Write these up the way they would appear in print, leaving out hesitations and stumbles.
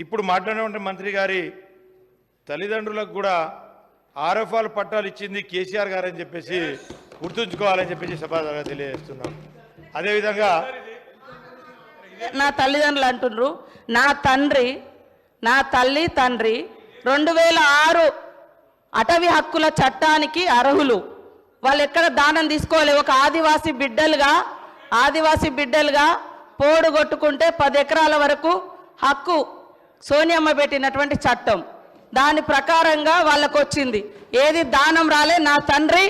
ఇప్పుడు మాట్లాడినటువంటి మంత్రి గారి తల్లిదండ్రులకు కూడా ఆర్ఎఫ్ఆర్ పట్టాలు ఇచ్చింది కేసీఆర్ గారు అని చెప్పేసి గుర్తుంచుకోవాలని చెప్పేసి సభాగా తెలియజేస్తున్నాం. అదేవిధంగా నా తల్లిదండ్రులు అంటున్నారు, నా తండ్రి, నా తల్లి తండ్రి 2006 అటవీ హక్కుల చట్టానికి అర్హులు. వాళ్ళు ఎక్కడ దానం తీసుకోవాలి. ఒక ఆదివాసీ బిడ్డలుగా పోడు కొట్టుకుంటే 10 ఎకరాల వరకు హక్కు సోనియమ్మ పెట్టినటువంటి చట్టం. దాని ప్రకారంగా వాళ్ళకు వచ్చింది. ఏది దానం రాలే. నా తండ్రి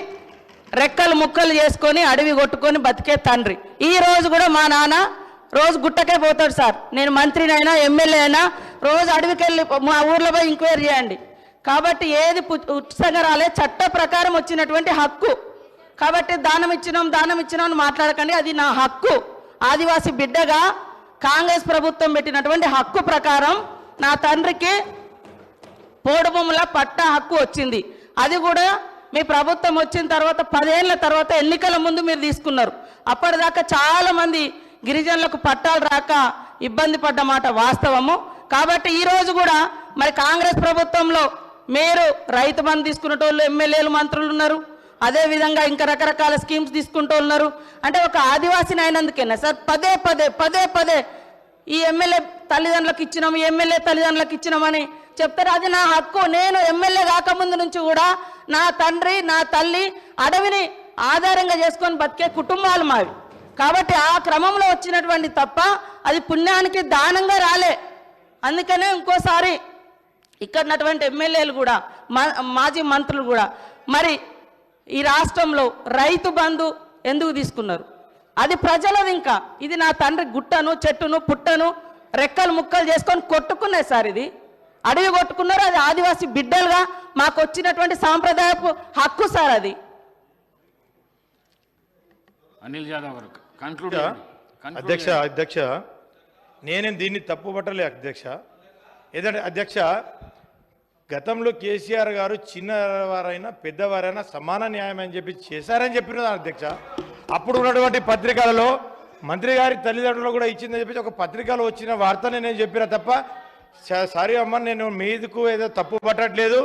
రెక్కలు ముక్కలు చేసుకొని అడవి కొట్టుకొని బతికే తండ్రి. ఈ రోజు కూడా మా నాన్న రోజు గుట్టకే పోతాడు సార్. నేను మంత్రినైనా ఎమ్మెల్యే అయినా రోజు అడవికి వెళ్ళి మా ఊర్లో పోయి ఎంక్వైరీ చేయండి. కాబట్టి ఏది ఉచితంగా రాలే, చట్ట ప్రకారం వచ్చినటువంటి హక్కు. కాబట్టి దానం ఇచ్చినాం అని మాట్లాడకండి. అది నా హక్కు. ఆదివాసీ బిడ్డగా కాంగ్రెస్ ప్రభుత్వం పెట్టినటువంటి హక్కు ప్రకారం నా తండ్రికి పోడు భూముల పట్టా హక్కు వచ్చింది. అది కూడా మీ ప్రభుత్వం వచ్చిన తర్వాత 10 ఏళ్ల తర్వాత ఎన్నికల ముందు మీరు తీసుకున్నారు. అప్పటిదాకా చాలా మంది గిరిజనులకు పట్టాలు రాక ఇబ్బంది పడ్డమాట వాస్తవము. కాబట్టి ఈ రోజు కూడా మరి కాంగ్రెస్ ప్రభుత్వంలో మీరు రైతు బంధు తీసుకునేటోళ్ళు ఎమ్మెల్యేలు మంత్రులు ఉన్నారు. అదేవిధంగా ఇంకా రకరకాల స్కీమ్స్ తీసుకుంటూ ఉన్నారు. అంటే ఒక ఆదివాసిని అయినందుకేనా సార్ పదే పదే ఈ ఎమ్మెల్యే తల్లిదండ్రులకు ఇచ్చినాము, ఎమ్మెల్యే తల్లిదండ్రులకు ఇచ్చినామని చెప్తారు. అది నా హక్కు. నేను ఎమ్మెల్యే కాకముందు నుంచి కూడా నా తండ్రి నా తల్లి అడవిని ఆధారంగా చేసుకొని బతికే కుటుంబాలు మావి. కాబట్టి ఆ క్రమంలో వచ్చినటువంటి తప్ప అది పుణ్యానికి దానంగా రాలే. అందుకనే ఇంకోసారి ఇక్కడ ఉన్నటువంటి ఎమ్మెల్యేలు కూడా మాజీ మంత్రులు కూడా మరి ఈ రాష్ట్రంలో రైతు బంధు ఎందుకు తీసుకున్నారు? అది ప్రజలది. ఇంకా ఇది నా తండ్రి గుట్టను చెట్టును పుట్టను రెక్కలు ముక్కలు చేసుకొని కొట్టుకున్నాయి సార్. ఇది అడవి కొట్టుకున్నారు. అది ఆదివాసీ బిడ్డలుగా మాకు వచ్చినటువంటి సాంప్రదాయపు హక్కు సార్. అది అనిల్ యాదవ్ గారు కంక్లూడ్. అధ్యక్ష నేనేం దీన్ని తప్పు పట్టలే అధ్యక్ష. ఏదంటే అధ్యక్ష, గతంలో కేసీఆర్ గారు చిన్నవారైనా పెద్దవారైనా సమాన న్యాయం అని చెప్పి చేశారని చెప్పిన అధ్యక్ష. అప్పుడు ఉన్నటువంటి పత్రికలలో మంత్రి గారి తల్లిదండ్రులు కూడా ఇచ్చిందని చెప్పి ఒక పత్రికలో వచ్చిన వార్తనే నేను చెప్పిన తప్ప సారీ అమ్మ, నేను మీదకు ఏదో తప్పు పట్టట్లేదు.